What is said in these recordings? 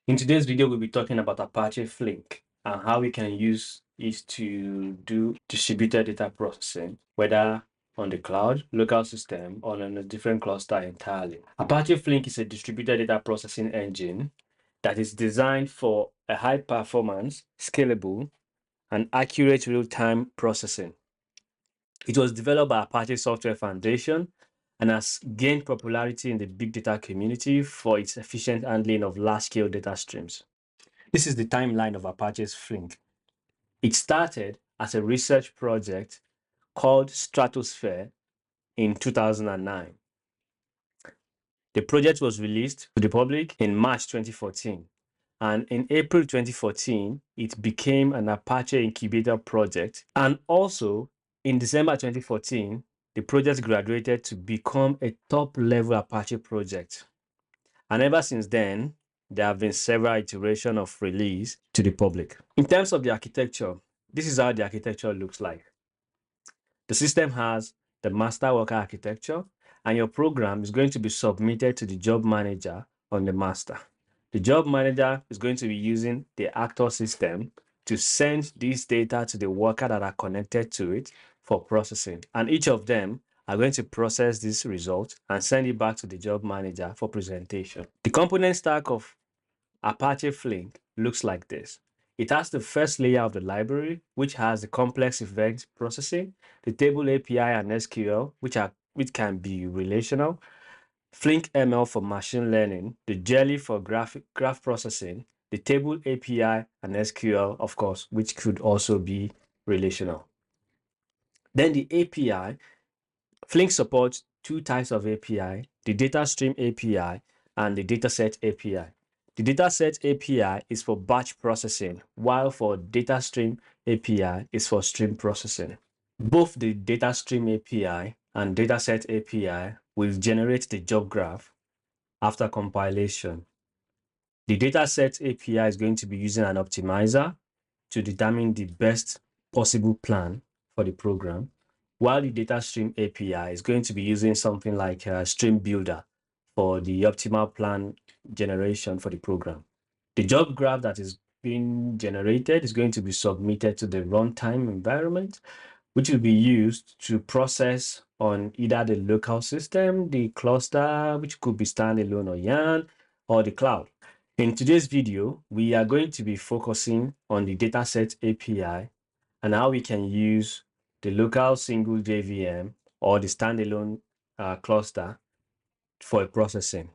In today's video, we'll be talking about Apache Flink and how we can use it to do distributed data processing, whether on the cloud, local system, or on a different cluster entirely. Apache Flink is a distributed data processing engine that is designed for a high performance, scalable, and accurate real-time processing. It was developed by Apache Software Foundation and has gained popularity in the big data community for its efficient handling of large-scale data streams. This is the timeline of Apache's Flink. It started as a research project called Stratosphere in 2009. The project was released to the public in March 2014. And in April 2014, it became an Apache incubator project. And also in December 2014, the project graduated to become a top-level Apache project. And ever since then, there have been several iterations of release to the public. In terms of the architecture, this is how the architecture looks like. The system has the master worker architecture, and your program is going to be submitted to the job manager on the master. The job manager is going to be using the actor system to send this data to the worker that are connected to it for processing. And each of them are going to process this result and send it back to the job manager for presentation. The component stack of Apache Flink looks like this. It has the first layer of the library, which has the complex event processing, the table API and SQL, which can be relational, Flink ML for machine learning, the Jelly for graph processing, the table API and SQL, of course, which could also be relational. Then the API, Flink supports two types of API, the data stream API and the dataset API. The dataset API is for batch processing, while for data stream API is for stream processing. Both the data stream API and dataset API will generate the job graph after compilation. The dataset API is going to be using an optimizer to determine the best possible plan for the program, while the data stream API is going to be using something like a stream builder for the optimal plan generation for the program. The job graph that is being generated is going to be submitted to the runtime environment, which will be used to process on either the local system, the cluster, which could be standalone or YARN, or the cloud. In today's video, we are going to be focusing on the dataset API and how we can use the local single JVM or the standalone cluster for processing.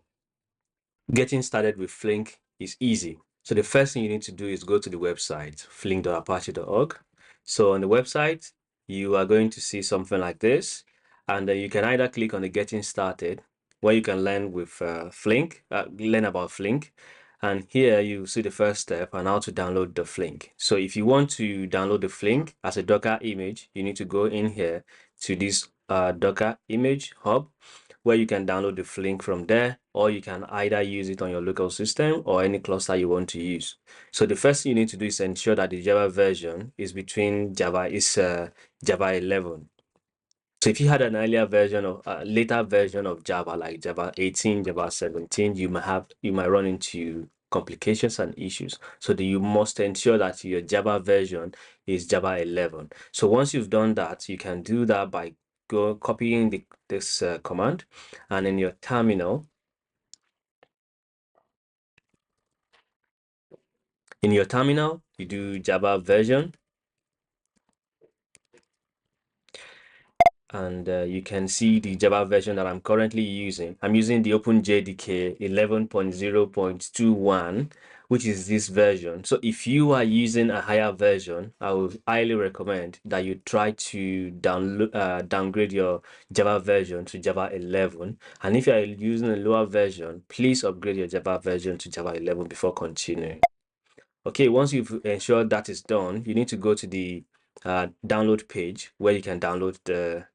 Getting started with Flink is easy. So the first thing you need to do is go to the website, flink.apache.org. So on the website, you are going to see something like this, and you can either click on the Getting Started, where you can learn with Flink, learn about Flink. And here you see the first step and how to download the Flink. So if you want to download the Flink as a Docker image, you need to go in here to this Docker image hub, where you can download the Flink from there, or you can either use it on your local system or any cluster you want to use. So the first thing you need to do is ensure that the Java version is Java 11. So if you had an earlier version of later version of Java, like Java 18, Java 17, you might run into complications and issues. So you must ensure that your Java version is Java 11. So once you've done that, you can do that by copying this command, and in your terminal, you do Java version, and you can see the Java version that I'm currently using. I'm using the OpenJDK 11.0.21, which is this version. So if you are using a higher version, I would highly recommend that you try to downgrade your Java version to Java 11. And if you are using a lower version, please upgrade your Java version to Java 11 before continuing. Okay, once you've ensured that is done, you need to go to the download page where you can download the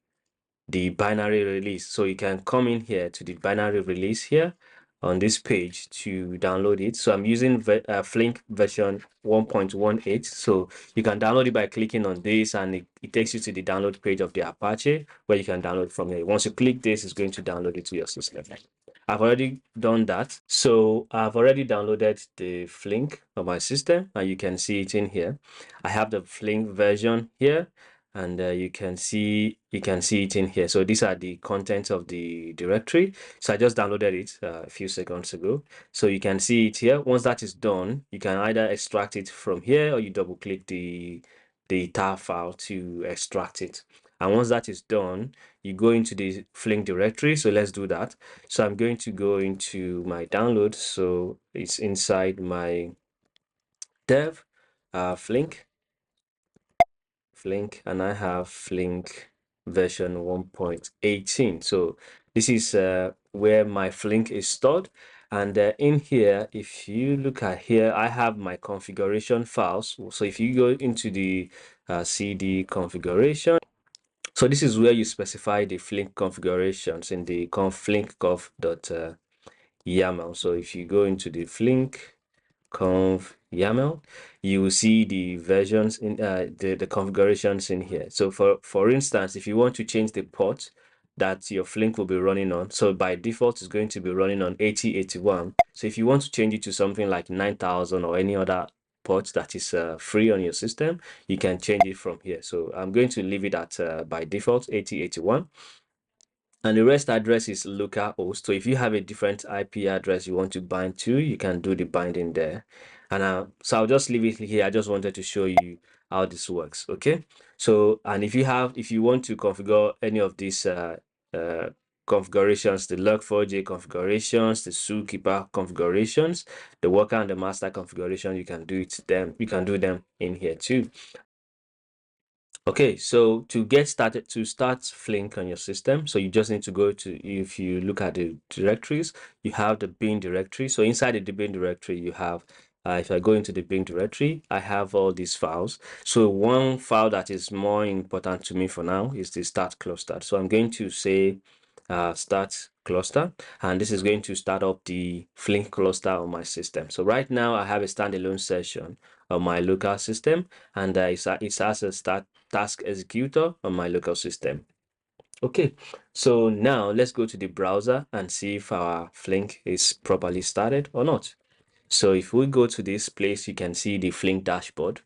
binary release. So you can come in here to the binary release here on this page to download it. So I'm using Flink version 1.18. So you can download it by clicking on this, and it takes you to the download page of the Apache where you can download from here. Once you click this, it's going to download it to your system. I've already done that. So I've already downloaded the Flink on my system, and you can see it in here. I have the Flink version here, and you can see it in here. So these are the contents of the directory. So I just downloaded it a few seconds ago. So you can see it here. Once that is done, you can either extract it from here, or you double click the tar file to extract it. And once that is done, you go into the Flink directory. So let's do that. So I'm going to go into my download. So it's inside my dev, Flink, and I have Flink version 1.18. So this is where my Flink is stored. And in here, if you look at here, I have my configuration files. So if you go into the CD configuration, so this is where you specify the Flink configurations in the flinkconf.yaml. So if you go into the Flink conf YAML, you will see the versions in the configurations in here. So for instance, if you want to change the port that your Flink will be running on, so by default it's going to be running on 8081. So if you want to change it to something like 9000 or any other port that is free on your system, you can change it from here. So I'm going to leave it at by default 8081. And the rest address is localhost. So if you have a different IP address you want to bind to, you can do the binding there. And so I'll just leave it here. I just wanted to show you how this works. Okay. So, and if you want to configure any of these configurations, the log4j configurations, the zookeeper configurations, the worker and the master configuration, you can do them in here too. Okay, so to get started, to start Flink on your system, so you just need to go to, if you look at the directories, you have the bin directory. So inside the bin directory, you have, if I go into the bin directory, I have all these files. So one file that is more important to me for now is the start cluster. So I'm going to say start cluster, and this is going to start up the Flink cluster on my system. So right now I have a standalone session on my local system, and it's as a start task executor on my local system. Okay, so now let's go to the browser and see if our Flink is properly started or not. So if we go to this place, you can see the Flink dashboard.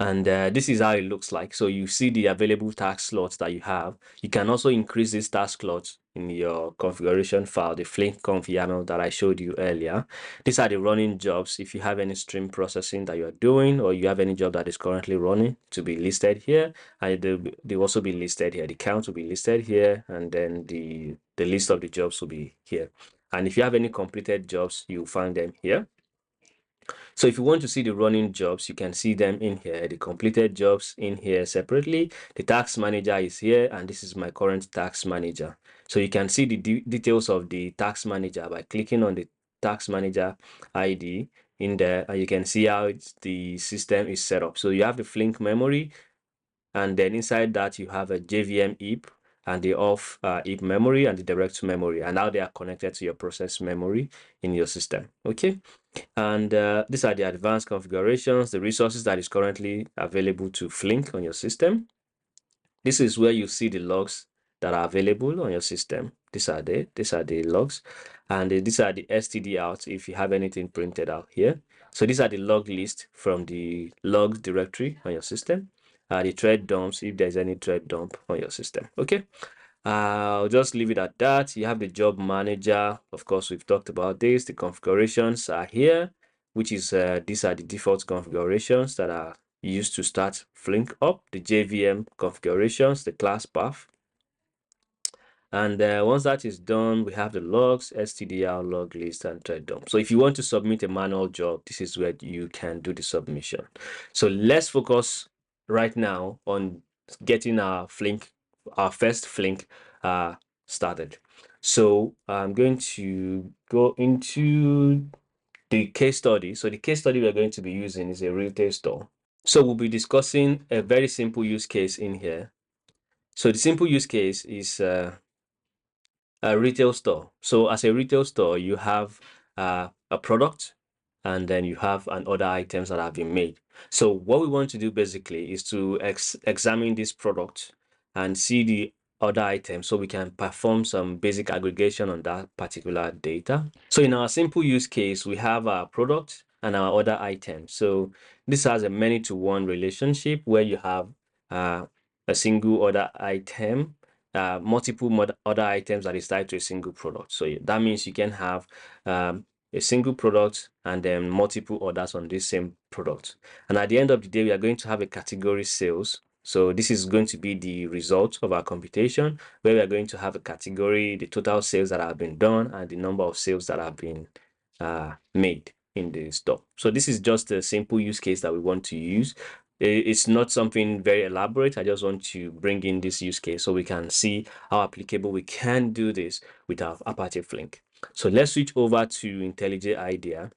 And this is how it looks like. So you see the available task slots that you have. You can also increase these task slots in your configuration file, the Flink conf YAML that I showed you earlier. These are the running jobs. If you have any stream processing that you're doing, or you have any job that is currently running, to be listed here. And they'll also be listed here. The count will be listed here, and then the list of the jobs will be here. And if you have any completed jobs, you'll find them here. So if you want to see the running jobs, you can see them in here, the completed jobs in here separately. The task manager is here, and this is my current task manager. So you can see the details of the task manager by clicking on the task manager ID in there, and you can see how the system is set up. So you have the Flink memory, and then inside that you have a JVM heap and the off heap memory and the direct memory, and how they are connected to your process memory in your system. Okay. And these are the advanced configurations, the resources that is currently available to Flink on your system. This is where you see the logs that are available on your system. These are the logs, and these are the std out if you have anything printed out here. So these are the log list from the logs directory on your system. The thread dumps if there's any thread dump on your system. Okay. I'll just leave it at that. You have the job manager. Of course, we've talked about this. The configurations are here, which is these are the default configurations that are used to start Flink up. The JVM configurations, the class path. And once that is done, we have the logs, stdr, log list, and thread dump. So if you want to submit a manual job, this is where you can do the submission. So let's focus right now on getting our first Flink started. So I'm going to go into the case study. So the case study we're going to be using is a retail store. So we'll be discussing a very simple use case in here. So the simple use case is a retail store. So as a retail store, you have a product, and then you have other items that have been made. So what we want to do basically is to examine this product and see other items so we can perform some basic aggregation on that particular data. So in our simple use case, we have our product and our other items. So this has a many to one relationship where you have a single order item, multiple other items that is tied to a single product. So that means you can have a single product and then multiple orders on this same product. And at the end of the day, we are going to have a category sales. So this is going to be the result of our computation, where we are going to have a category, the total sales that have been done, and the number of sales that have been made in the store. So this is just a simple use case that we want to use. It's not something very elaborate. I just want to bring in this use case so we can see how applicable we can do this with our Apache Flink. So let's switch over to IntelliJ IDEA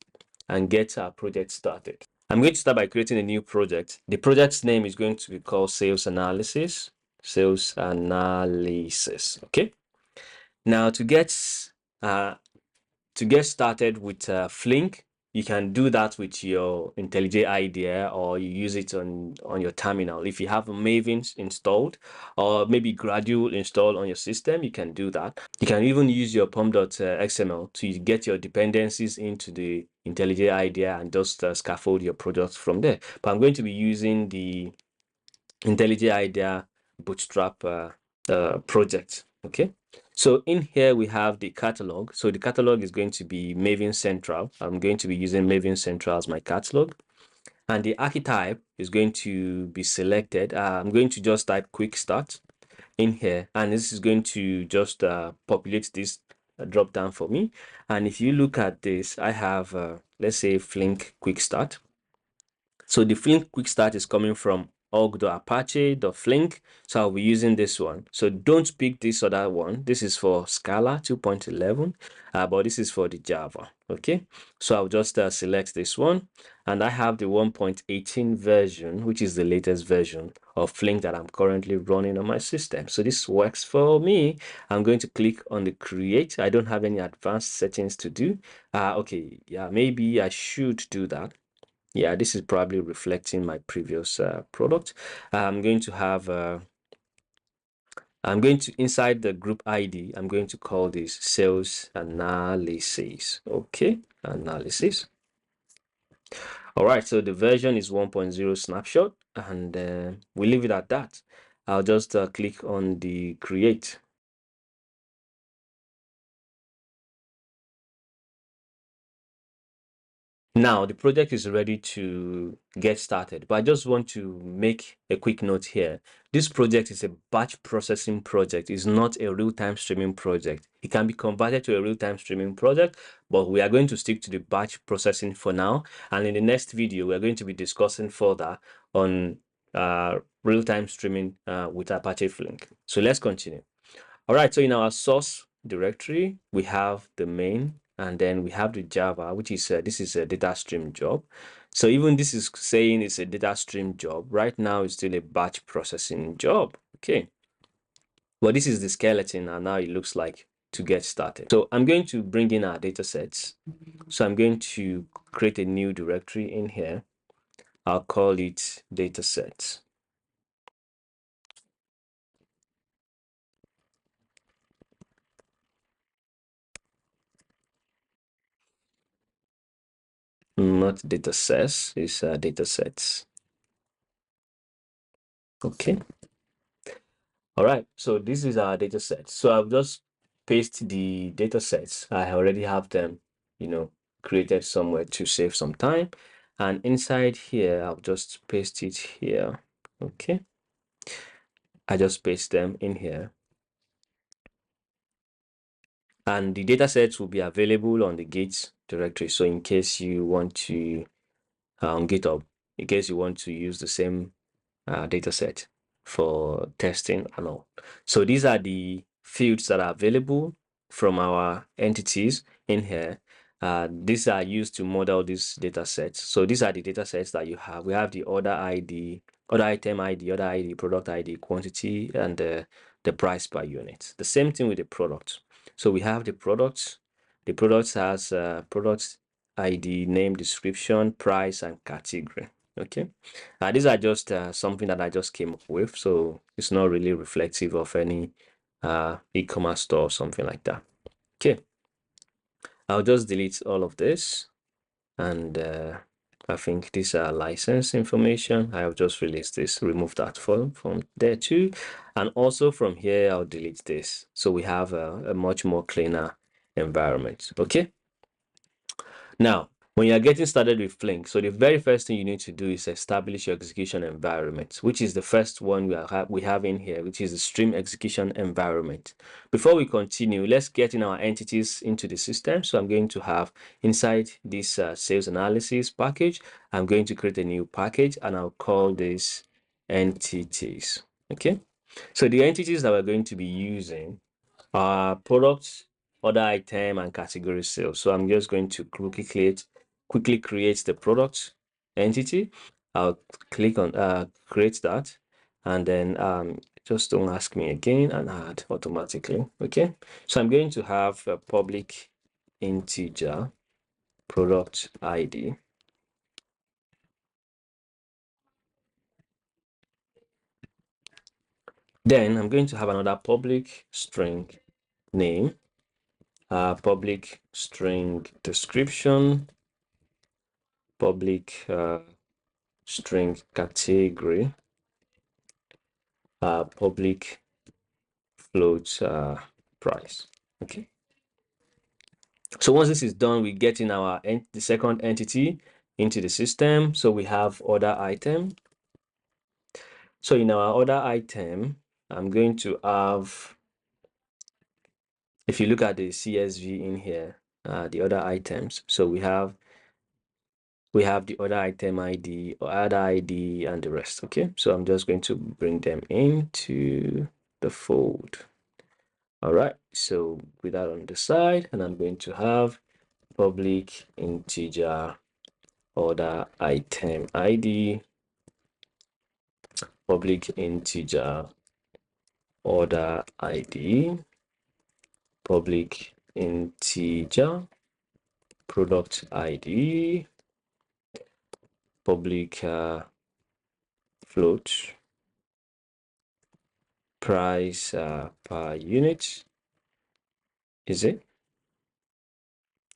and get our project started. I'm going to start by creating a new project. The project's name is going to be called Sales Analysis. Sales Analysis. Okay. Now to get started with Flink, you can do that with your IntelliJ IDEA, or you use it on your terminal. If you have a Maven installed or maybe Gradule installed on your system, you can do that. You can even use your pom.xml to get your dependencies into the IntelliJ IDEA and just scaffold your project from there. But I'm going to be using the IntelliJ IDEA Bootstrap project. Okay. So in here we have the catalog. So the catalog is going to be Maven Central. I'm going to be using Maven Central as my catalog. And the archetype is going to be selected. I'm going to just type quick start in here. And this is going to just populate this drop down for me. And if you look at this, I have, let's say, Flink quick start. So the Flink quick start is coming from org.apache.flink. So I'll be using this one. So don't pick this other one. This is for Scala 2.11, but this is for the Java. Okay. So I'll just select this one. And I have the 1.18 version, which is the latest version of Flink that I'm currently running on my system. So this works for me. I'm going to click on the create. I don't have any advanced settings to do. Okay. Yeah, maybe I should do that. Yeah, this is probably reflecting my previous product. I'm going to have, inside the group ID, I'm going to call this sales analysis. Okay, analysis. All right, so the version is 1.0 snapshot, and we leave it at that. I'll just click on the create. Now the project is ready to get started, but I just want to make a quick note here. This project is a batch processing project. It's not a real-time streaming project. It can be converted to a real-time streaming project, but we are going to stick to the batch processing for now. And in the next video, we're going to be discussing further on real-time streaming with Apache Flink. So let's continue. All right, so in our source directory, we have the main, and then we have the Java, which is this is a data stream job. So even this is saying it's a data stream job. Right now, it's still a batch processing job. Okay. Well, this is the skeleton, and now it looks like to get started. So I'm going to bring in our data sets. So I'm going to create a new directory in here. I'll call it datasets. Not datasets, it's datasets. Okay. All right, so this is our data set. So I've just pasted the data sets. I already have them, created somewhere to save some time. And inside here, I'll just paste it here. Okay. I just paste them in here. And the data sets will be available on the Git directory. So in case you want to, on GitHub, in case you want to use the same data set for testing and all. So these are the fields that are available from our entities in here. These are used to model these data sets. So these are the data sets that you have. We have the order ID, order item ID, order ID, product ID, quantity, and the price per unit. The same thing with the product. So we have the products. The products has product ID, name, description, price, and category. Okay. These are just something that I just came up with, so it's not really reflective of any e-commerce store or something like that. Okay, I'll just delete all of this, and I think these are license information. I'll just release this, remove that from there too, and also from here I'll delete this, so we have a much more cleaner environment. Okay, now when you're getting started with Flink, so the very first thing you need to do is establish your execution environment, which is the first one we have in here, which is the stream execution environment. Before we continue, let's get in our entities into the system. So I'm going to have inside this sales analysis package, I'm going to create a new package, and I'll call this entities. Okay, so the entities that we're going to be using are products, order item, and category sales. So I'm just going to quickly create the product entity. I'll click on create that, and then just don't ask me again, and add automatically. Okay, so I'm going to have a public integer product ID. Then I'm going to have another public string name, public string description, public string category, public float price. Okay, so once this is done, we get in the second entity into the system. So we have order item. So in our order item, I'm going to have, if you look at the CSV in here, the other items, so we have the order item ID, order ID, and the rest. Okay, so I'm just going to bring them into the fold. All right, so with that on the side, and I'm going to have public integer order item ID, public integer order ID, public integer product ID, public float price per unit, is it?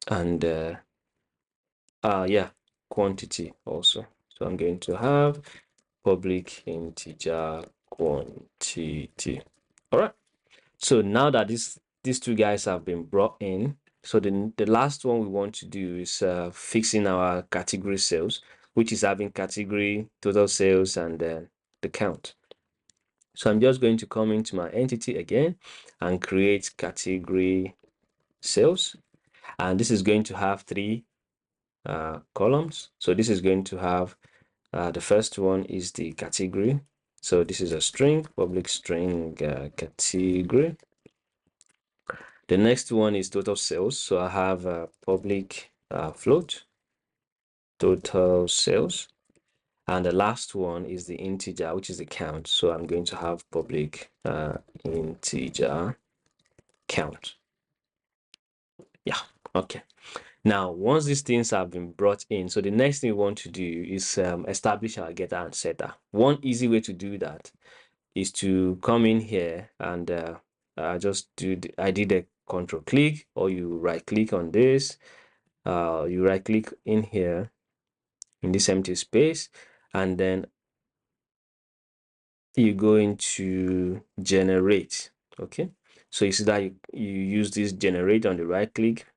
And yeah, quantity also. So I'm going to have public integer quantity. All right, so now that these two guys have been brought in, so the last one we want to do is fixing our category sales, which is having category, total sales, and the count. So I'm just going to come into my entity again and create category sales, and this is going to have three columns. So this is going to have the first one is the category. So this is a string, public string category. The next one is total sales. So I have a public float, total sales. And the last one is the integer, which is the count. So I'm going to have public integer count. Yeah, okay. Now, once these things have been brought in, so the next thing we want to do is establish our getter and setter. One easy way to do that is to come in here and just I did a control click, or you right click on this, you right click in here in this empty space, and then you go into generate. Okay, so you see that you use this generate on the right click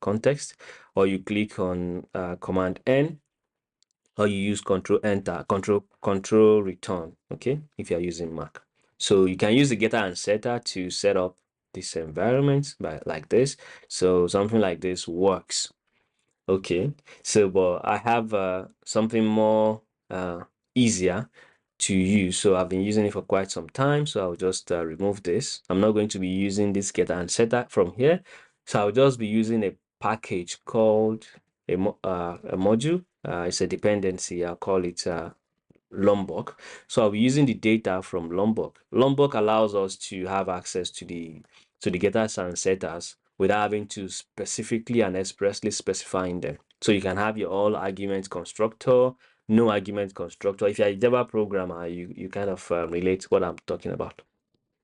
context, or you click on command N, or you use control enter, control return. Okay, if you're using Mac. So you can use the getter and setter to set up this environment like this. So something like this works. Okay, so but I have something more easier to use. So I've been using it for quite some time. So I'll just remove this. I'm not going to be using this getter and setter from here. So I'll just be using a package called a module. It's a dependency. I'll call it Lombok. So I'll be using the data from Lombok. Lombok allows us to have access to the getters and setters without having to specifically and expressly specifying them. So you can have your all argument constructor, no argument constructor. If you're a Java programmer, you kind of relate what I'm talking about.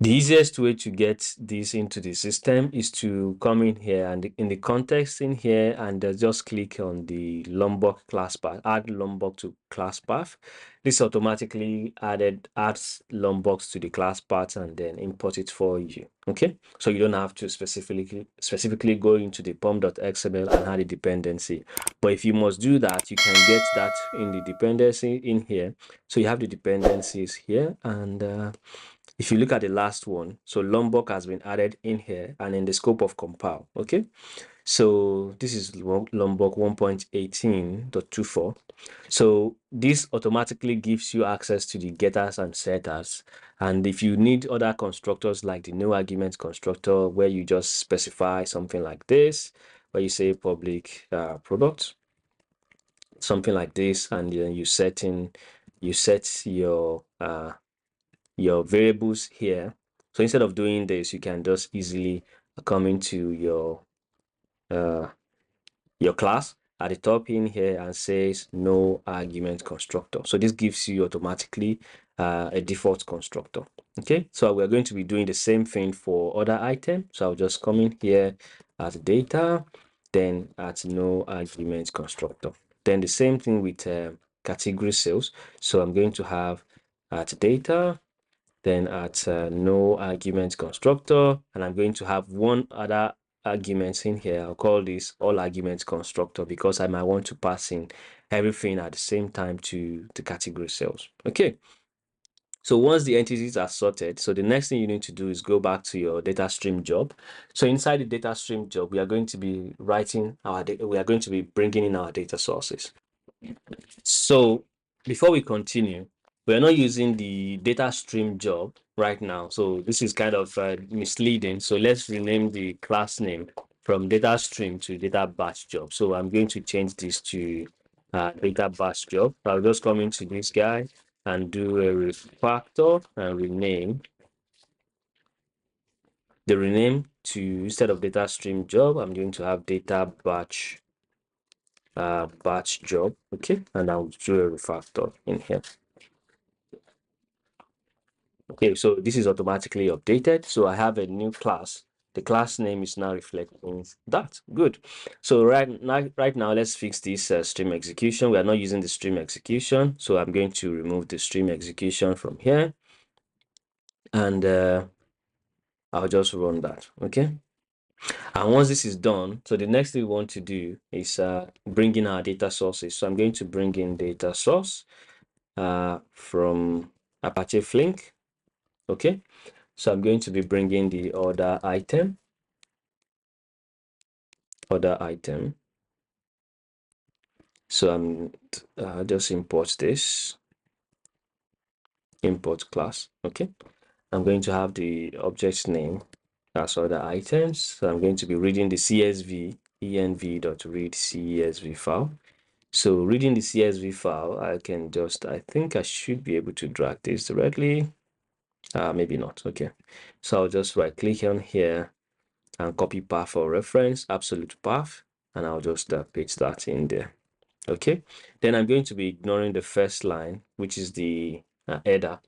The easiest way to get this into the system is to come in here and in the context in here and just click on the Lombok class path, add Lombok to class path. This automatically adds Lomboks to the class path and then import it for you. Okay, so you don't have to specifically go into the pom.xml and add a dependency. But if you must do that, you can get that in the dependency in here. So you have the dependencies here, and if you look at the last one, so Lombok has been added in here and in the scope of compile. Okay, so this is Lombok 1.18.24. So this automatically gives you access to the getters and setters. And if you need other constructors like the no argument constructor, where you just specify something like this, where you say public product, something like this, and then you set your variables here. So instead of doing this, you can just easily come into your class at the top in here and says no argument constructor. So this gives you automatically a default constructor. Okay, so we're going to be doing the same thing for other items. So I'll just come in here at data, then at no argument constructor. Then the same thing with category sales. So I'm going to have at data, then at no argument constructor, and I'm going to have one other argument in here. I'll call this all arguments constructor because I might want to pass in everything at the same time to the category cells. Okay, so once the entities are sorted, so the next thing you need to do is go back to your data stream job. So inside the data stream job, we are going to be writing our data, we are going to be bringing in our data sources. So before we continue, we are not using the data stream job right now. So this is kind of misleading. So let's rename the class name from data stream to data batch job. So I'm going to change this to data batch job. I'll just come into this guy and do a refactor and rename the rename to, instead of data stream job, I'm going to have data batch batch job. Okay, and I'll do a refactor in here. Okay, so this is automatically updated. So I have a new class. The class name is now reflecting that. Good. So right now, let's fix this stream execution. We are not using the stream execution. So I'm going to remove the stream execution from here. And I'll just run that. Okay. And once this is done, so the next thing we want to do is bring in our data sources. So I'm going to bring in data source from Apache Flink. Okay. So I'm going to be bringing the order item. So I'm just import this, import class. Okay. I'm going to have the object name as order items. So I'm going to be reading the CSV env.read CSV file. So reading the CSV file, I think I should be able to drag this directly. Maybe not. Okay. So I'll just right click on here and copy path for reference, absolute path, and I'll just paste that in there. Okay, then I'm going to be ignoring the first line, which is the header,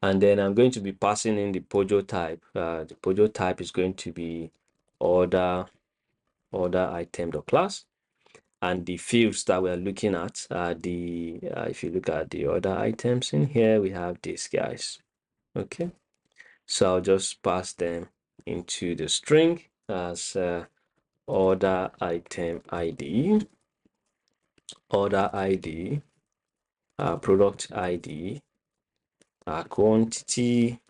and then I'm going to be passing in the POJO type. The POJO type is going to be order item.class, and the fields that we're looking at are the if you look at the order items in here, we have these guys. Okay, so I'll just pass them into the string as order item ID, order ID, product ID, quantity,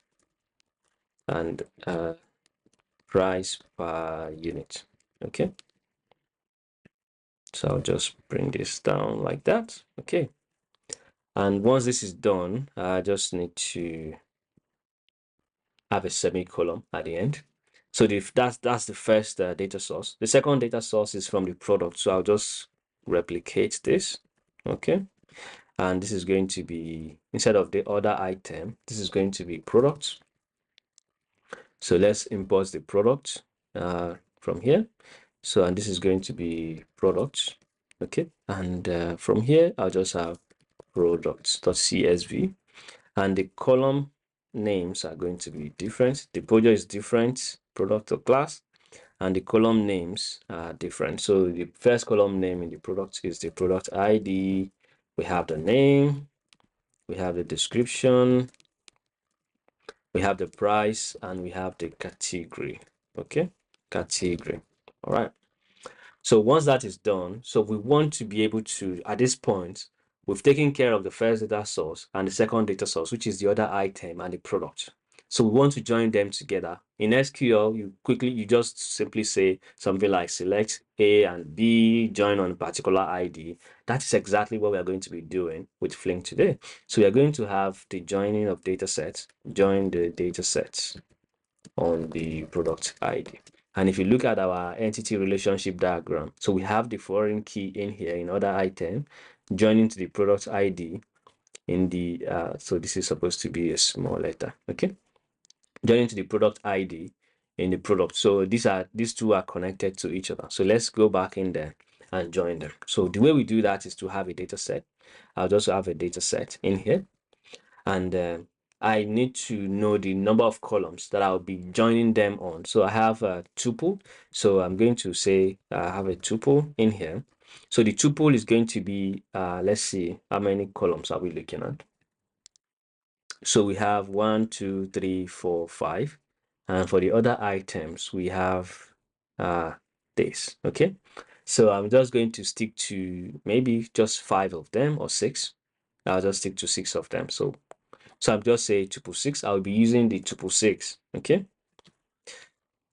and price per unit. Okay, so I'll just bring this down like that. Okay, and once this is done, I just need to have a semicolon at the end. So that's the first data source. The second data source is from the product. So I'll just replicate this. Okay, and this is going to be, instead of the order item, this is going to be product. So let's import the product from here. So, and this is going to be product. Okay, and from here I'll just have products.csv, and the column names are going to be different. The project is different, product or class, and the column names are different. So the first column name in the product is the product ID. We have the name, we have the description, we have the price, and we have the category. Okay, category. All right. So once that is done, so we want to be able to, at this point, we've taken care of the first data source and the second data source, which is the other item and the product. So we want to join them together. In SQL, you just simply say something like select A and B, join on a particular ID. That is exactly what we are going to be doing with Flink today. So we are going to have the joining of data sets, join the data sets on the product ID. And if you look at our entity relationship diagram, so we have the foreign key in here in other item, joining to the product ID in the, so this is supposed to be a small letter, okay? Joining to the product ID in the product. So these two are connected to each other. So let's go back in there and join them. So the way we do that is to have a data set. I'll just have a data set in here. And I need to know the number of columns that I'll be joining them on. So I have a tuple. So I'm going to say I have a tuple in here. So the tuple is going to be, let's see, how many columns are we looking at? So we have 1, 2, 3, 4, 5. And for the other items, we have this, okay? So I'm just going to stick to maybe just 5 of them or 6. I'll just stick to 6 of them. So I'm just saying tuple 6. I'll be using the tuple 6. Okay.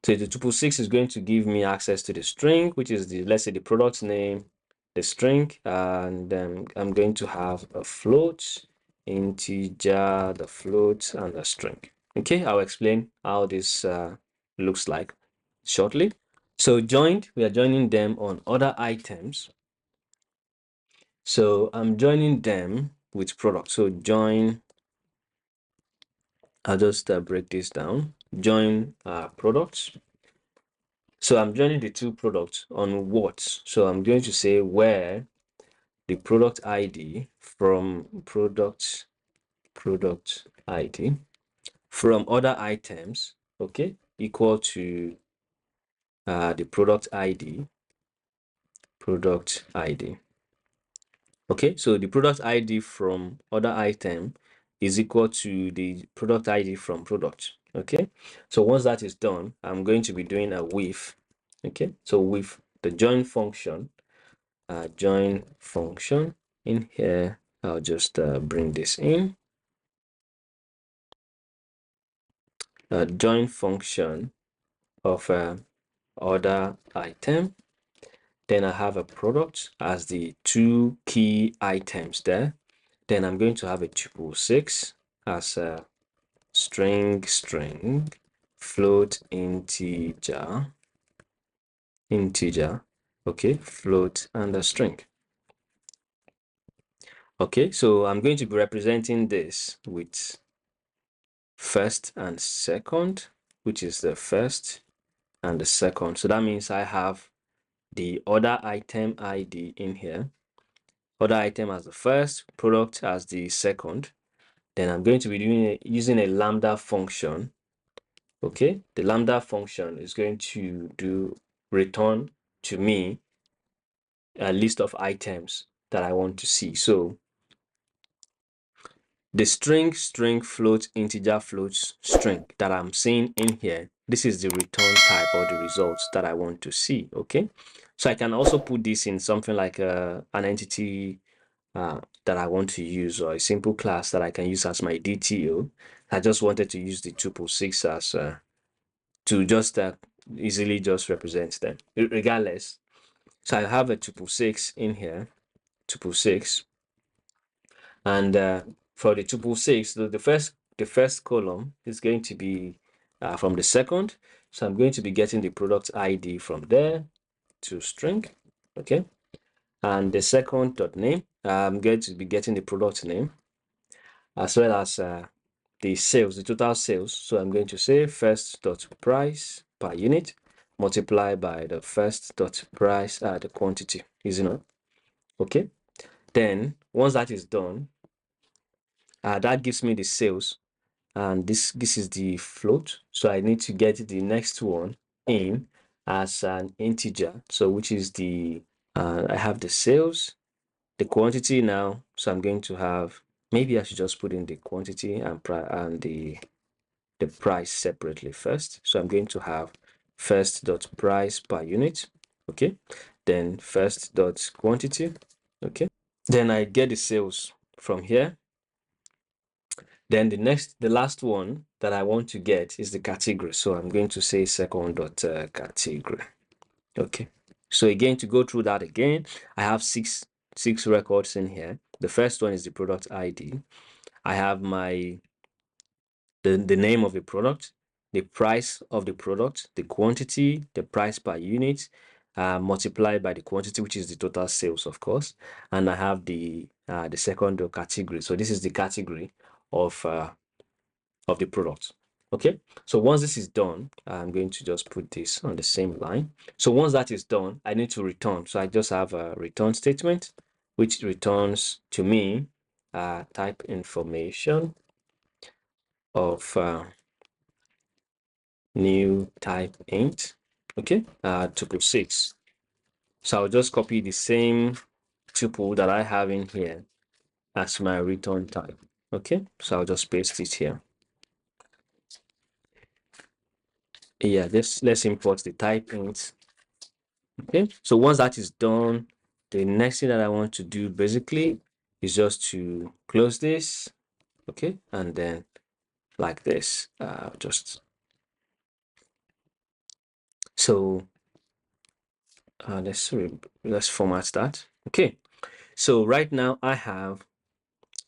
So the tuple 6 is going to give me access to the string, which is the, let's say, the product name, the string, and then I'm going to have a float, integer, the float, and a string. Okay, I'll explain how this looks like shortly. So joined, we are joining them on other items. So I'm joining them with product. So join, I'll just break this down. Join products. So I'm joining the two products on what? So I'm going to say where the product ID from product ID from other items, okay, equal to the product ID. Okay, so the product ID from other item is equal to the product ID from product. Okay, so once that is done, I'm going to be doing a with. Okay, so with the join function, in here, I'll just bring this in. Join function of order item. Then I have a product as the two key items there. Then I'm going to have a tuple 6 as a string, float, integer, okay, float and a string. Okay, so I'm going to be representing this with first and second, which is the first and the second. So that means I have the order item ID in here, order item as the first, product as the second. Then I'm going to be using a lambda function. Okay, the lambda function is going to return to me a list of items that I want to see. So the string, float, integer, floats, string that I'm seeing in here, this is the return type or the results that I want to see. Okay, so I can also put this in something like an entity that I want to use, or a simple class that I can use as my DTO. I just wanted to use the tuple 6 as to just easily just represent them regardless. So I have a tuple 6 in here, tuple 6, and for the tuple 6, the first column is going to be from the second. So I'm going to be getting the product ID from there to string, okay, and the second dot name, I'm going to be getting the product name as well as the sales, the total sales. So I'm going to say first dot price per unit multiply by the first dot price the quantity, is it not? Okay, then once that is done, that gives me the sales and this is the float. So I need to get the next one in as an integer. So which is the I have the sales, the quantity now. So I'm going to have, maybe I should just put in the quantity and the price separately first. So I'm going to have first dot price per unit. Okay. Then first dot quantity. Okay. Then I get the sales from here. Then the last one that I want to get is the category. So I'm going to say second dot category. Okay. So again, to go through that again, I have six records in here. The first one is the product ID. I have the name of the product, the price of the product, the quantity, the price per unit, multiplied by the quantity, which is the total sales, of course. And I have the second category. So this is the category of the product. Okay, so once this is done, I'm going to just put this on the same line. So once that is done, I need to return. So I just have a return statement, which returns to me type information of new type int. Okay, tuple 6. So I'll just copy the same tuple that I have in here as my return type. Okay, so I'll just paste it here. Yeah, let's import the type int. Okay, so once that is done, the next thing that I want to do basically is just to close this. Okay, and then like this, just so let's format that. Okay, so right now I have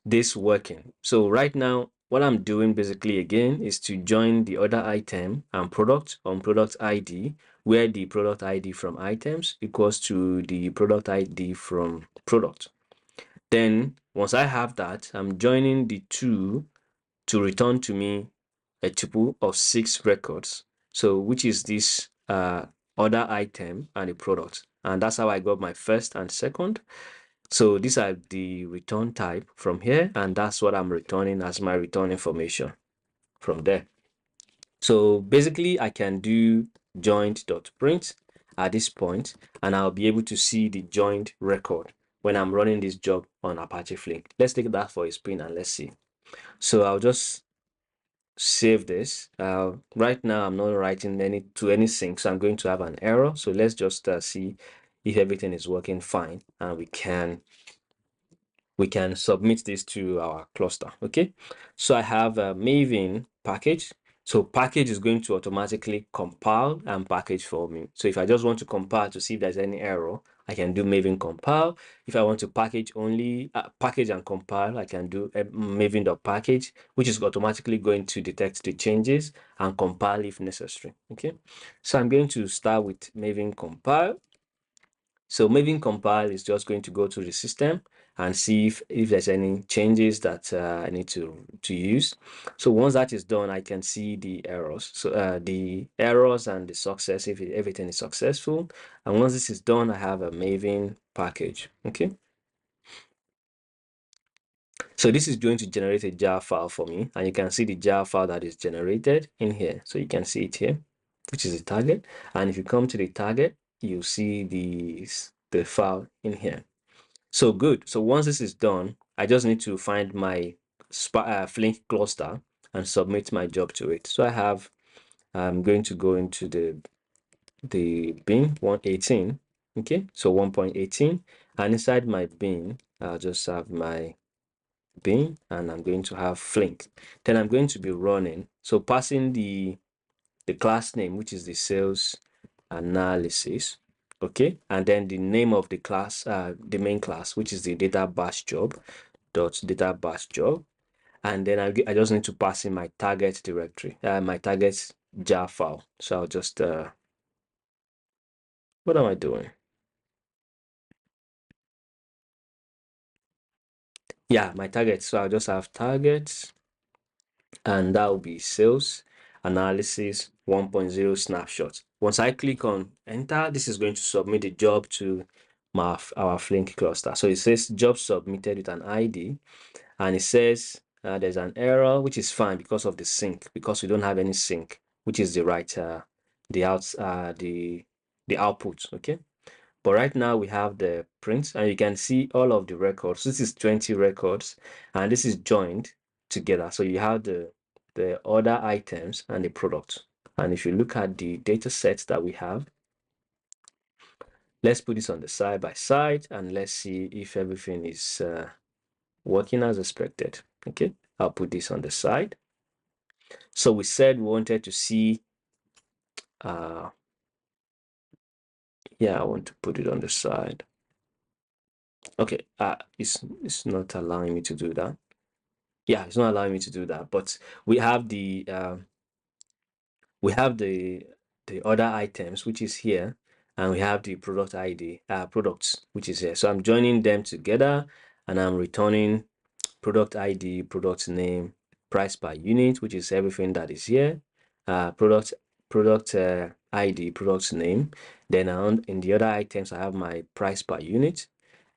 this working. So right now, what I'm doing basically again is to join the other item and product on product ID, where the product ID from items equals to the product ID from product. Then once I have that, I'm joining the two to return to me a tuple of 6 records. So which is this other item and the product. And that's how I got my first and second. So these are the return type from here, and that's what I'm returning as my return information from there. So basically I can do joint.print at this point, and I'll be able to see the joint record when I'm running this job on Apache Flink. Let's take that for a spin and let's see. So I'll just save this. Right now I'm not writing any sync, so I'm going to have an error. So let's just see if everything is working fine, and we can submit this to our cluster. Okay, so I have a Maven package. So package is going to automatically compile and package for me. So if I just want to compile to see if there's any error, I can do Maven compile. If I want to package only, package and compile, I can do Maven.package, which is automatically going to detect the changes and compile if necessary. Okay, so I'm going to start with Maven compile. So Maven compile is just going to go to the system and see if there's any changes that I need to use. So once that is done, I can see the errors. So the errors and the success, if everything is successful. And once this is done, I have a Maven package. Okay. So this is going to generate a jar file for me, and you can see the jar file that is generated in here. So you can see it here, which is the target. And if you come to the target, you see the file in here. So good. So once this is done, I just need to find my Flink cluster and submit my job to it. So I'm going to go into the bin 118. Okay, so 1.18, and inside my bin, I'll just have my bin, and I'm going to have Flink. Then I'm going to be running. So passing the class name, which is the sales analysis. Okay, and then the name of the class, the main class, which is the data batch job dot data batch job, and then I just need to pass in my target directory, my target jar file. So I'll just what am I doing? Yeah, my target. So I'll just have targets, and that will be sales analysis 1.0 snapshot. Once I click on enter, this is going to submit the job to our Flink cluster. So it says job submitted with an ID, and it says there's an error, which is fine because of the sync, because we don't have any sync, which is the right the output. Okay, but right now we have the print, and you can see all of the records. This is 20 records, and this is joined together. So you have the order items and the product. And if you look at the data sets that we have, let's put this on the side by side, and let's see if everything is working as expected. Okay, I'll put this on the side. So we said we wanted to see, yeah, I want to put it on the side. Okay, it's not allowing me to do that. Yeah, it's not allowing me to do that, but we have the other items, which is here, and we have the product ID, products, which is here. So I'm joining them together, and I'm returning product ID, product name, price per unit, which is everything that is here, product ID, product name. Then in the other items, I have my price per unit,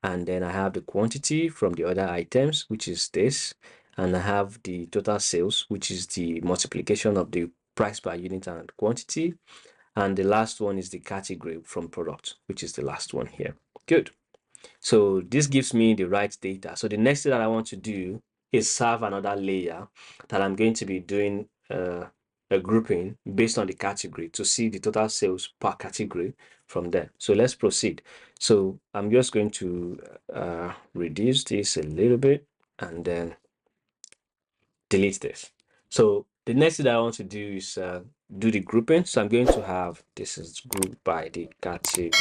and then I have the quantity from the other items, which is this, and I have the total sales, which is the multiplication of the price per unit and quantity, and the last one is the category from product, which is the last one here. Good. So this gives me the right data. So the next thing that I want to do is serve another layer that I'm going to be doing a grouping based on the category to see the total sales per category from there. So let's proceed. So I'm just going to reduce this a little bit and then delete this. So the next thing that I want to do is do the grouping. So I'm going to have, this is grouped by the category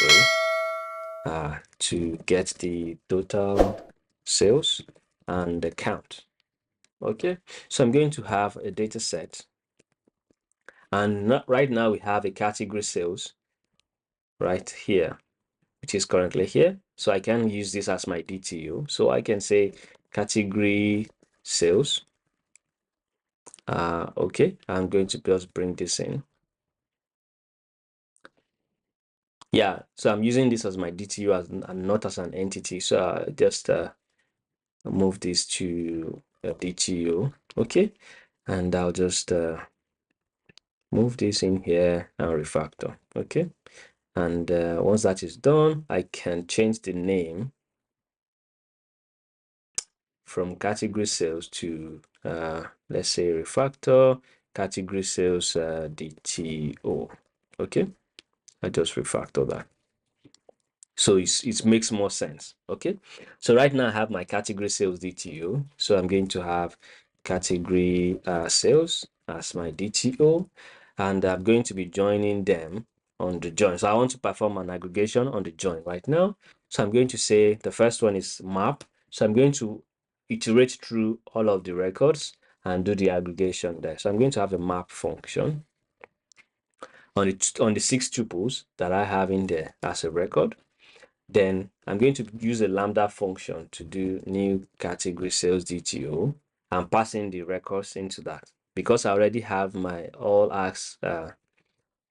to get the total sales and the count. Okay, so I'm going to have a data set, and right now we have a category sales right here, which is currently here. So I can use this as my DTO. So I can say category sales. Okay, I'm going to just bring this in. Yeah, so I'm using this as my DTO and not as an entity. So I just move this to DTO. Okay, and I'll just move this in here and refactor. Okay, and once that is done, I can change the name from category sales to let's say refactor category sales DTO. Okay, I just refactor that. So it makes more sense. Okay, so right now I have my category sales DTO. So I'm going to have category sales as my DTO, and I'm going to be joining them on the join. So I want to perform an aggregation on the join right now. So I'm going to say the first one is map. So I'm going to iterate through all of the records and do the aggregation there. So I'm going to have a map function on the 6 tuples that I have in there as a record. Then I'm going to use a lambda function to do new category sales DTO and pass in the records into that. Because I already have my all args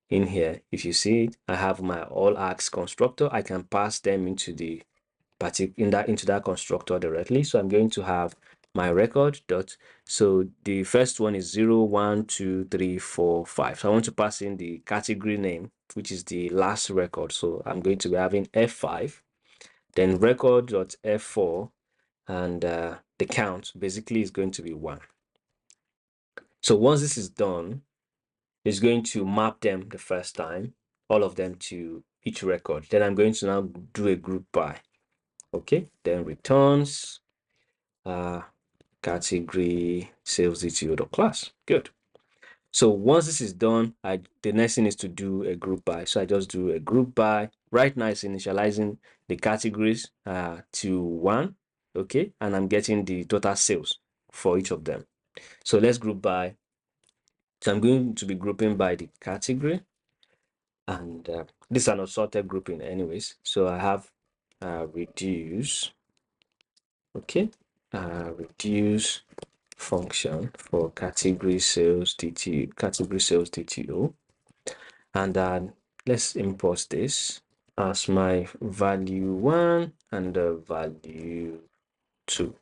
in here, if you see it, I have my all args constructor. I can pass them into the into that constructor directly. So I'm going to have my record dot. So the first one is 0, 1, 2, 3, 4, 5. So I want to pass in the category name, which is the last record. So I'm going to be having F5. Then record.f4, and the count basically is going to be 1. So once this is done, it's going to map them the first time, all of them to each record. Then I'm going to now do a group by. Okay, then returns category sales DTO.class. Good. So once this is done, the next thing is to do a group by. So I just do a group by. Right now it's initializing the categories to 1, okay, and I'm getting the total sales for each of them. So let's group by. So I'm going to be grouping by the category, and this is an unsorted grouping anyways. So I have reduce, okay, reduce function for category sales DTO, and then let's import this as my value 1 and the value 2.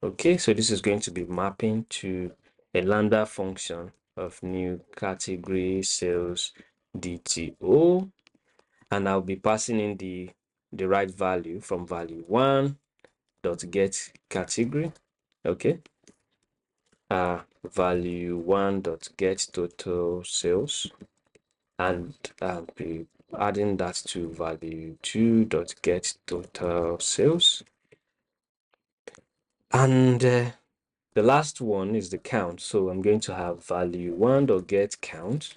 Okay, so this is going to be mapping to a lambda function of new category sales DTO, and I'll be passing in the right value from value 1 dot get category. Okay, value 1 dot get total sales, and I'll be adding that to value 2 dot get total sales, and the last one is the count. So I'm going to have value 1 dot get count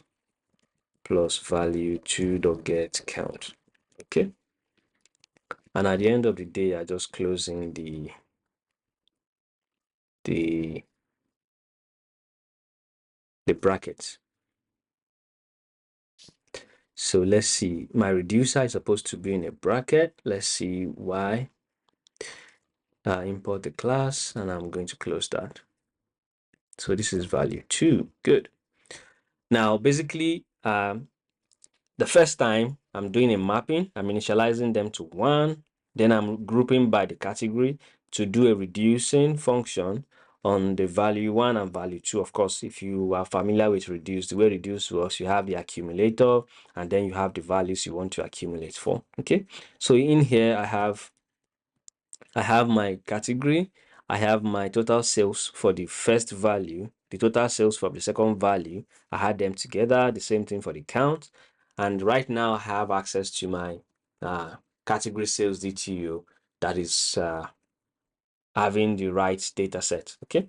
plus value 2 dot get count. Okay, and at the end of the day, I just closing the brackets. So let's see, my reducer is supposed to be in a bracket. Let's see why. Import the class, and I'm going to close that. So this is value 2. Good. Now, basically, the first time I'm doing a mapping, I'm initializing them to 1. Then I'm grouping by the category to do a reducing function on the value 1 and value 2. Of course, if you are familiar with reduce, the way reduce works, you have the accumulator and then you have the values you want to accumulate for. Okay, so in here I have my category, I have my total sales for the first value, the total sales from the second value. I had them together, the same thing for the count. And right now I have access to my category sales DTO that is having the right data set. Okay,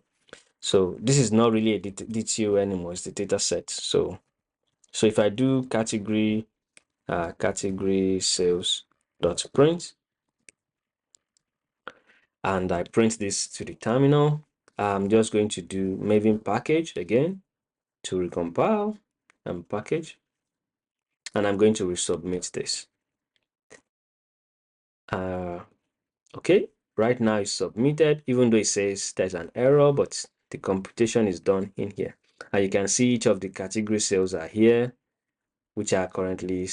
so this is not really a DTO anymore, it's the data set. So if I do category sales dot print, and I print this to the terminal, I'm just going to do Maven package again to recompile and package, and I'm going to resubmit this. Okay, right now it's submitted, even though it says there's an error, but the computation is done in here. And you can see each of the category sales are here, which are currently,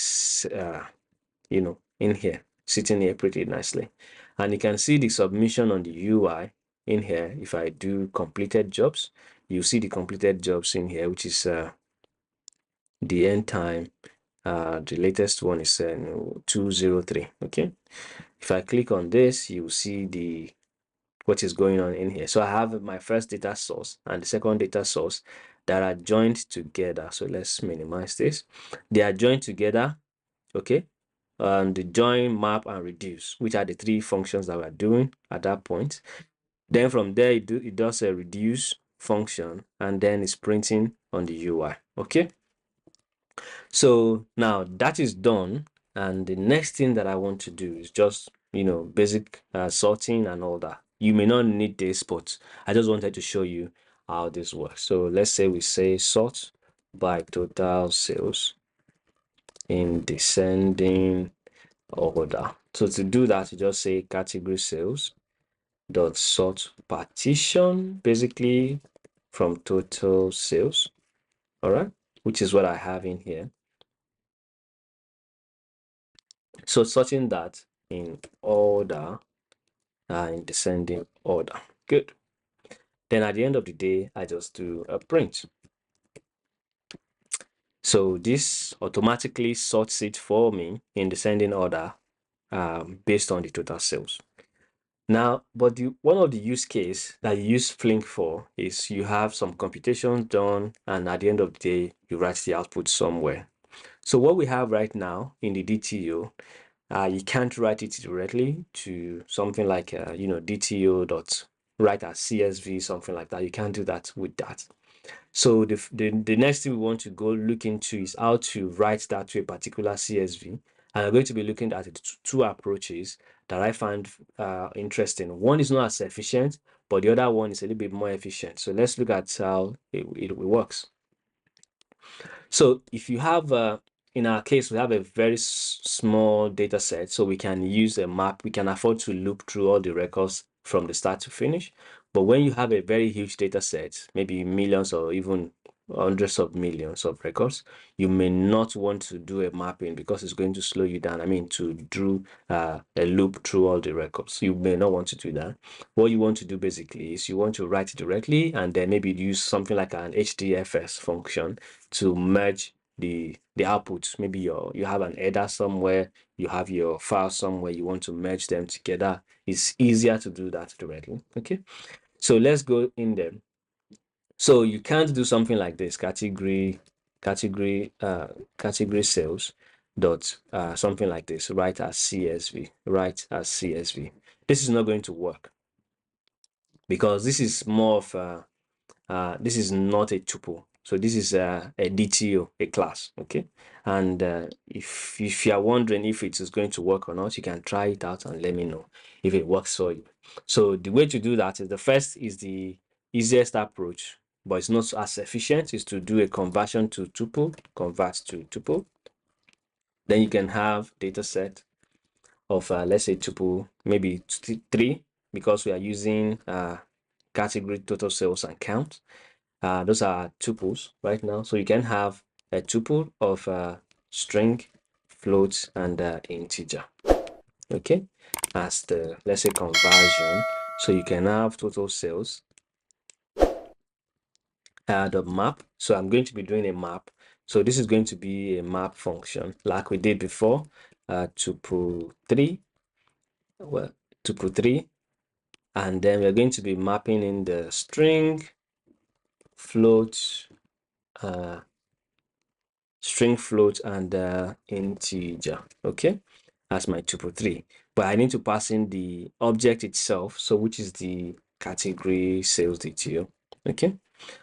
in here, sitting here pretty nicely. And you can see the submission on the UI in here. If I do completed jobs, you see the completed jobs in here, which is the end time. The latest one is 203. Okay, if I click on this, you see what is going on in here. So I have my first data source and the second data source that are joined together. So let's minimize this. They are joined together. Okay, the join, map, and reduce, which are the 3 functions that we're doing at that point. Then from there, it does a reduce function, and then it's printing on the UI. Okay, so now that is done, and the next thing that I want to do is just basic sorting and all that. You may not need this, but I just wanted to show you how this works. So let's say we say sort by total sales in descending order. So to do that, you just say category sales dot sort partition, basically from total sales. All right, which is what I have in here. So sorting that in order, in descending order. Good. Then at the end of the day, I just do a print. So this automatically sorts it for me in descending order based on the total sales. Now, but one of the use case that you use Flink for is you have some computations done, and at the end of the day, you write the output somewhere. So what we have right now in the DTO, you can't write it directly to something like DTO dot write as CSV, something like that. You can't do that with that. So the next thing we want to go look into is how to write that to a particular CSV. And I'm going to be looking at two approaches that I find interesting. One is not as efficient, but the other one is a little bit more efficient. So let's look at how it works. So if you have, in our case, we have a very small data set, so we can use a map. We can afford to loop through all the records from the start to finish. But when you have a very huge data set, maybe millions or even hundreds of millions of records, you may not want to do a mapping because it's going to slow you down. I mean, to do a loop through all the records. You may not want to do that. What you want to do basically is you want to write it directly and then maybe use something like an HDFS function to merge the outputs. Maybe you have an header somewhere, you have your file somewhere, you want to merge them together. It's easier to do that directly. Okay, so let's go in there. So you can't do something like this, category sales dot something like this, write as CSV, write as CSV. This is not going to work because this is more of this is not a tuple. So this is a DTO, a class, okay? And if you are wondering if it is going to work or not, you can try it out and let me know if it works for you. So the way to do that is the first is the easiest approach, but it's not as efficient, is to do a conversion to tuple, convert to tuple. Then you can have data set of let's say tuple, maybe 3, because we are using category, total sales, and count. Those are tuples right now. So you can have a tuple of string, float, and integer. Okay, as the, let's say, conversion. So you can have total sales, the map. So I'm going to be doing a map. So this is going to be a map function like we did before. Tuple 3, well, tuple 3, and then we're going to be mapping in the string, float, and integer. Okay, that's my tuple 3, but I need to pass in the object itself, so which is the category sales detail. Okay,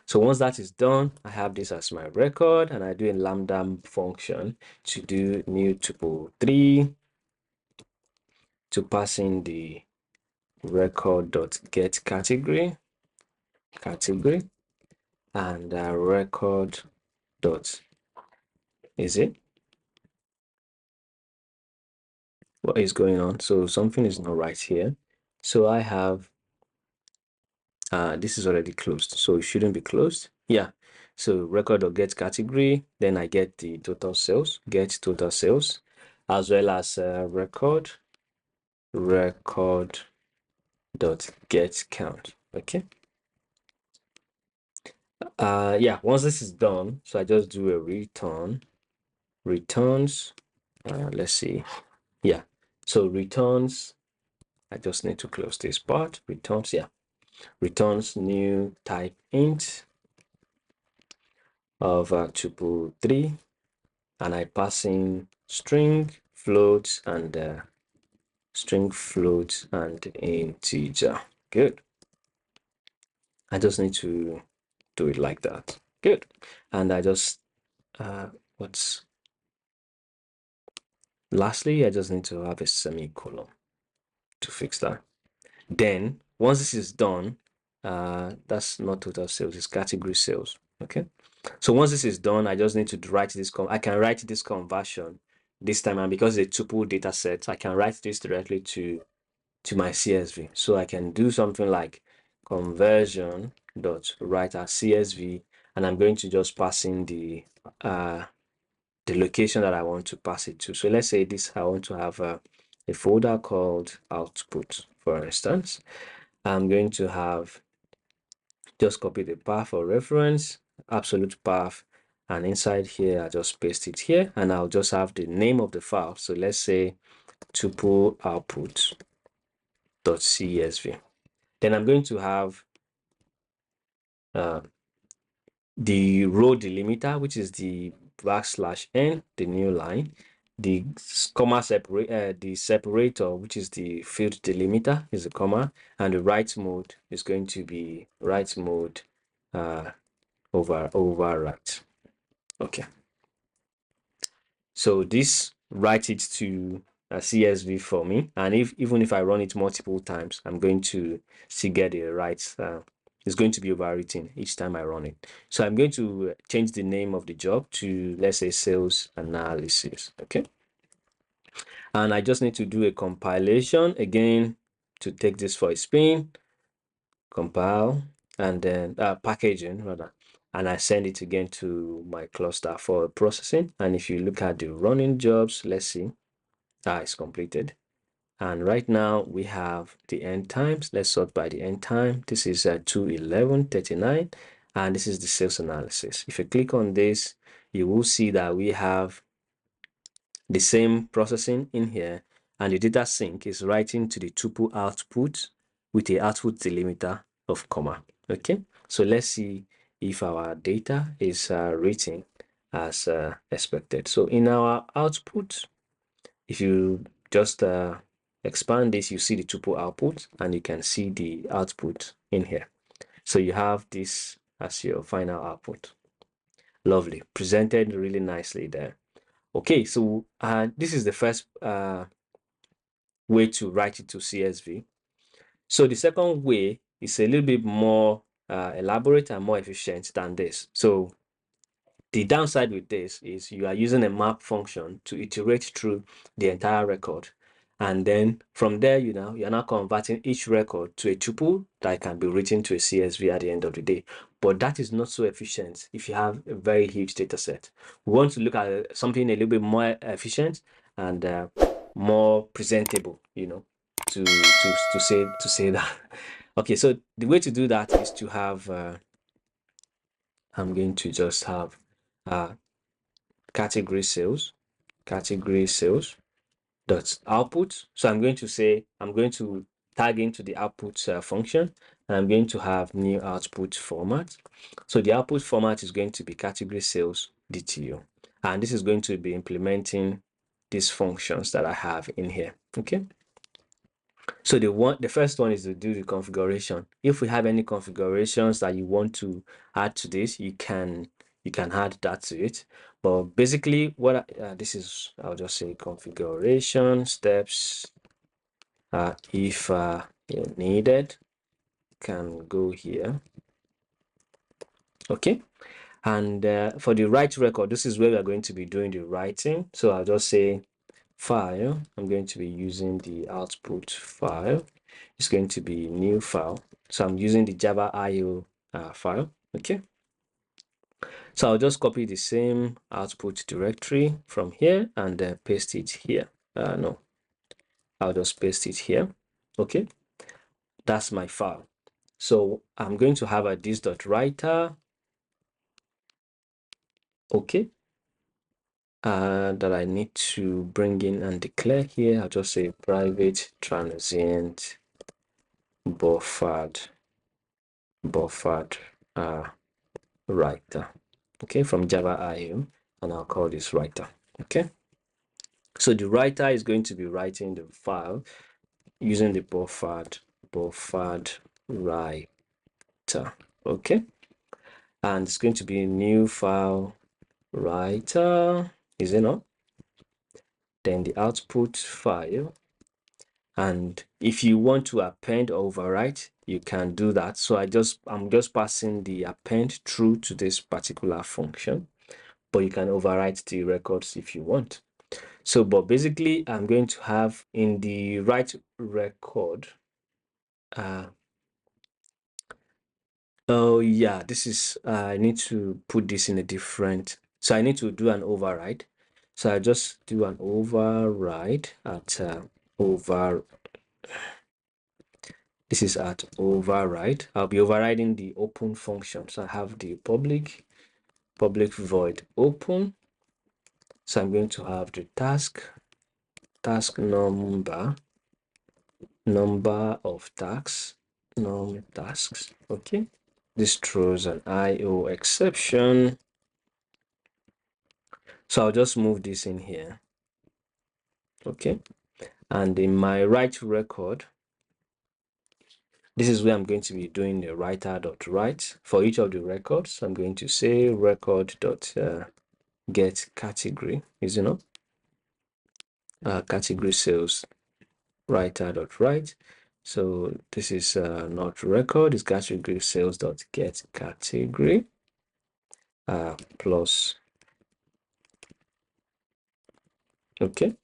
so once that is done, I have this as my record, and I do a lambda function to do new tuple 3 to pass in the record.get category, and record dot, is it, what is going on? So something is not right here. So I have this is already closed, so it shouldn't be closed. Yeah, so record.get category, then I get the total sales, get total sales, as well as record dot get count. Okay, yeah, once this is done, so I just do a returns, let's see, yeah, so returns, I just need to close this part, returns, yeah, returns new type int of tuple 3, and I pass in string, float, and integer. Good. I just need to do it like that. Good. And I just lastly, I just need to have a semicolon to fix that. Then once this is done, that's not total sales, it's category sales. Okay, so once this is done, I just need to write this. I can write this conversion this time, and because it's a tuple data set, I can write this directly to my CSV. So I can do something like conversion dot write as CSV, and I'm going to just pass in the location that I want to pass it to. So let's say this, I want to have a folder called output, for instance. I'm going to have just copy the path for reference, absolute path, and inside here I just paste it here, and I'll just have the name of the file. So let's say tuple output.csv. Then I'm going to have the row delimiter, which is the \n, the new line, the comma the separator, which is the field delimiter, is a comma, and the write mode is going to be write mode overwrite. Okay, so this write it to a CSV for me, and even if I run it multiple times, I'm going to still get the right. It's going to be overwritten each time I run it. So I'm going to change the name of the job to, let's say, sales analysis. Okay, and I just need to do a compilation again to take this for a spin, compile, and then packaging rather, and I send it again to my cluster for processing. And if you look at the running jobs, let's see, it's completed. And right now we have the end times. Let's sort by the end time. This is 2:11:39, and this is the sales analysis. If you click on this, you will see that we have the same processing in here, and the data sync is writing to the tuple output with the output delimiter of comma. Okay, so let's see if our data is written as expected. So in our output, if you just expand this, you see the tuple output, and you can see the output in here. So you have this as your final output. Lovely, presented really nicely there. Okay, so this is the first way to write it to CSV. So the second way is a little bit more elaborate and more efficient than this. So the downside with this is you are using a map function to iterate through the entire record. And then from there, you're now converting each record to a tuple that can be written to a CSV at the end of the day. But that is not so efficient if you have a very huge data set. We want to look at something a little bit more efficient and more presentable, to say that. Okay, so the way to do that is to have I'm going to just have category sales dot output. So I'm going to tag into the output function, and I'm going to have new output format. So the output format is going to be category sales DTO, and this is going to be implementing these functions that I have in here. Okay, so the first one is to do the configuration. If we have any configurations that you want to add to this, you can add that to it. But basically, what this is, I'll just say configuration steps. If needed, can go here. Okay, and for the write record, this is where we are going to be doing the writing. So I'll just say file. I'm going to be using the output file. It's going to be new file. So I'm using the Java IO file. Okay. So I'll just copy the same output directory from here and paste it here. No, I'll just paste it here. Okay. That's my file. So I'm going to have a this.writer. Okay. That I need to bring in and declare here. I'll just say private transient buffered writer. Okay, from Java IO, and I'll call this writer. Okay, so the writer is going to be writing the file using the buffered writer. Okay, and it's going to be a new file writer, is it not? Then the output file, and if you want to append or overwrite, you can do that. So I'm just passing the append through to this particular function, but you can overwrite the records if you want. So, but basically, I'm going to have in the write record. Oh yeah, this is I need to put this in a different. So I need to do an override. So I just do an override at over. This is at override. I'll be overriding the open function. So I have the public void open. So I'm going to have the task number of tasks, tasks. Okay, this throws an IO exception. So I'll just move this in here. Okay, and in my write record, this is where I'm going to be doing the writer.write for each of the records. I'm going to say record.get category, category sales writer.write. So this is not record, it's category sales.get category plus, okay,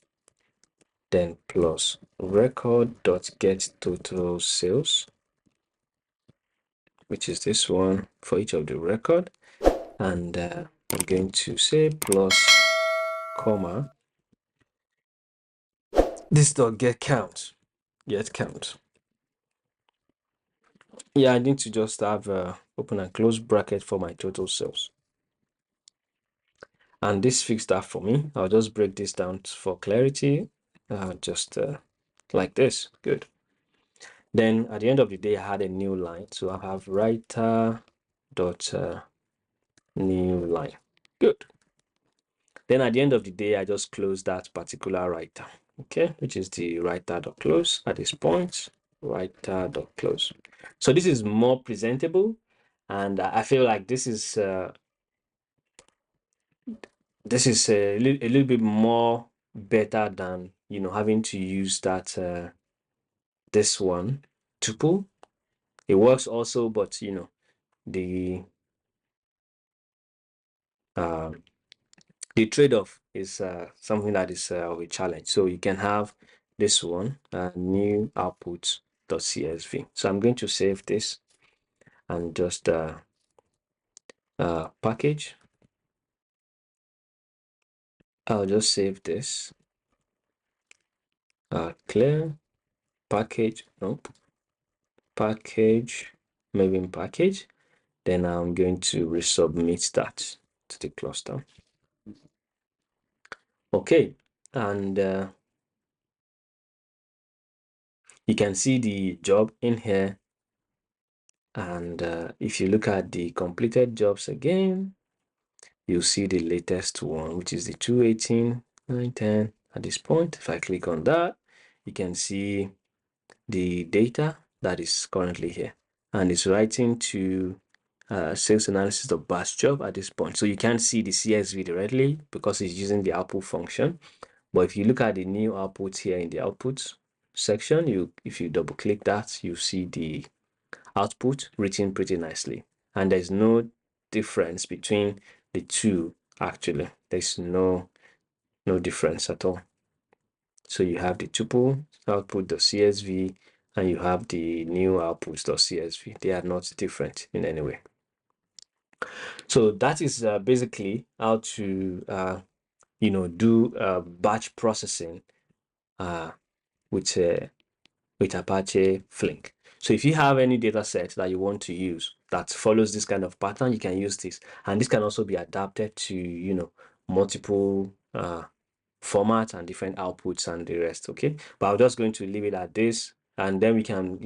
then plus record.get total sales, which is this one for each of the record. and I'm going to say plus comma this dot get count. Yeah, I need to just have open and close bracket for my total cells. And this fixed that for me. I'll just break this down for clarity. Just like this. Good. Then at the end of the day, I had a new line. So I have writer dot new line. Good. Then at the end of the day, I just close that particular writer. Okay, which is the writer dot close at this point. Writer dot close. So this is more presentable, and I feel like this is a little bit more better than having to use that this one tuple. It works also, but the the trade-off is something that is of a challenge. So you can have this one new output.csv. So I'm going to save this and just package. I'll just save this. Clear package. Nope. Package. Maybe in package. Then I'm going to resubmit that to the cluster. Okay, and you can see the job in here. And if you look at the completed jobs again, you'll see the latest one, which is the 218.910 at this point. If I click on that, you can see the data that is currently here. And it's writing to sales analysis of batch job at this point. So you can't see the CSV directly because it's using the output function. But if you look at the new output here in the output section, if you double click that, you see the output written pretty nicely. And there's no difference between the two actually. There's no difference at all. So you have the tuple output.csv and you have the new outputs.csv. They are not different in any way. So that is basically how to do batch processing with Apache Flink. So if you have any data set that you want to use that follows this kind of pattern, you can use this. And this can also be adapted to multiple formats and different outputs and the rest. Okay, but I'm just going to leave it at this, and then we can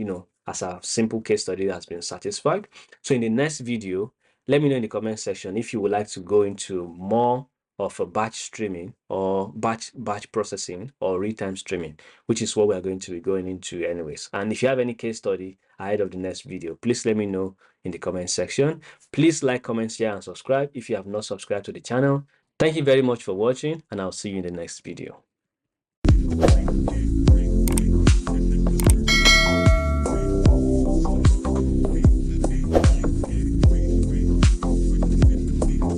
as a simple case study that's been satisfied. So in the next video, let me know in the comment section if you would like to go into more of a batch streaming or batch processing or real-time streaming, which is what we're going to be going into anyways. And if you have any case study ahead of the next video, please let me know in the comment section. Please like, comment, share, and subscribe if you have not subscribed to the channel. Thank you very much for watching, and I'll see you in the next video.